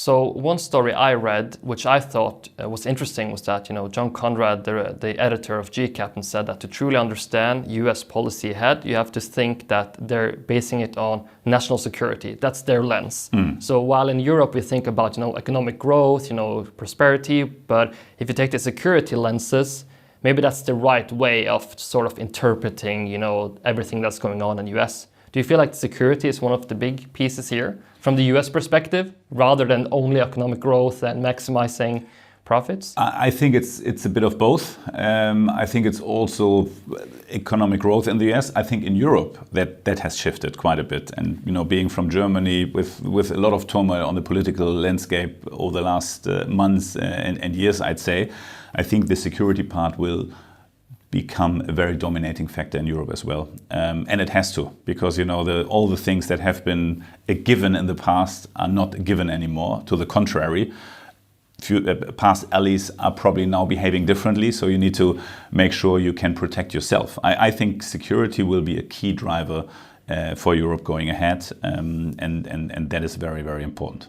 So one story I read, which I thought was interesting, was that, John Conrad, the editor of GCAP, said that to truly understand US policy ahead, you have to think that they're basing it on national security. That's their lens. So while in Europe we think about, economic growth, prosperity, but if you take the security lenses, maybe that's the right way of sort of interpreting, everything that's going on in the US. Do you feel like security is one of the big pieces here from the US perspective, rather than only economic growth and maximizing profits? I think it's a bit of both. I think it's also economic growth in the US. I think in Europe that has shifted quite a bit. And being from Germany with a lot of turmoil on the political landscape over the last months and years, I'd say, I think the security part will become a very dominating factor in Europe as well. And it has to, because all the things that have been a given in the past are not a given anymore. To the contrary, past allies are probably now behaving differently, so you need to make sure you can protect yourself. I think security will be a key driver for Europe going ahead, and that is very, very important.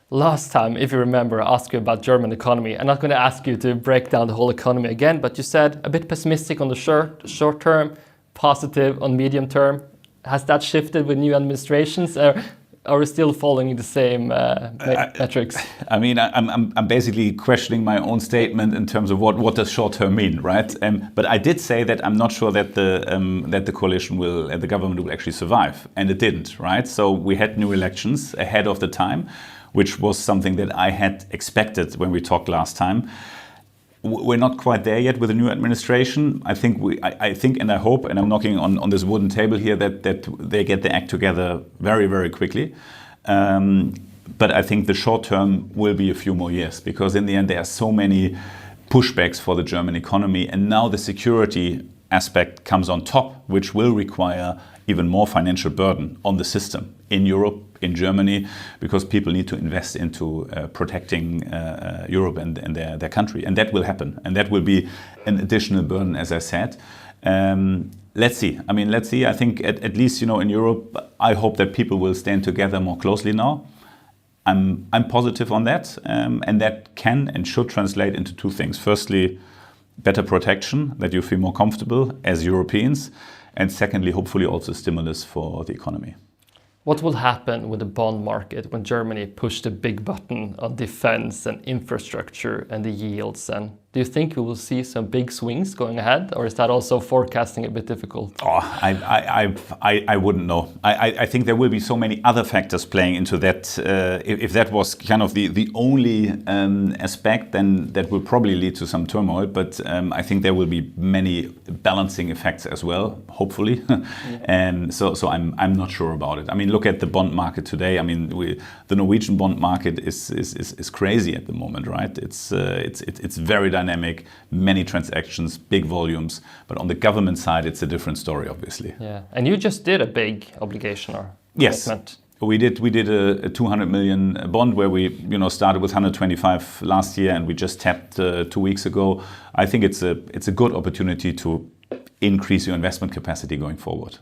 Last time, if you remember, I asked you about German economy. I'm not going to ask you to break down the whole economy again, but you said a bit pessimistic on the short term, positive on medium term. Has that shifted with new administrations? Or are we still following the same metrics? I mean, I'm basically questioning my own statement in terms of what does short term mean, right? But I did say that I'm not sure that the coalition the government will actually survive, and it didn't, right? So we had new elections ahead of the time, which was something that I had expected when we talked last time. We're not quite there yet with the new administration. I think and I hope, and I'm knocking on this wooden table here, that they get the act together very, very quickly. But I think the short term will be a few more years, because in the end there are so many pushbacks for the German economy, and now the security aspect comes on top, which will require even more financial burden on the system in Europe, in Germany, because people need to invest into protecting Europe and their country. And that will happen. And that will be an additional burden, as I said. Let's see. Let's see. I think at least, in Europe, I hope that people will stand together more closely now. I'm positive on that. And that can and should translate into two things. Firstly, better protection, that you feel more comfortable as Europeans. And secondly, hopefully also stimulus for the economy. What will happen with the bond market when Germany pushed the big button on defense and infrastructure and the yields? And do you think we will see some big swings going ahead, or is that also forecasting a bit difficult? Oh, I wouldn't know. I think there will be so many other factors playing into that. If that was kind of the only aspect, then that will probably lead to some turmoil. But I think there will be many balancing effects as well, hopefully. And so I'm not sure about it. Look at the bond market today. The Norwegian bond market is crazy at the moment, right? It's very dynamic, many transactions, big volumes. But on the government side, it's a different story, obviously. Yeah, and you just did a big obligation or Yes, commitment. we did a 200 million bond where we started with 125 last year, and we just tapped 2 weeks ago. I think it's a good opportunity to increase your investment capacity going forward.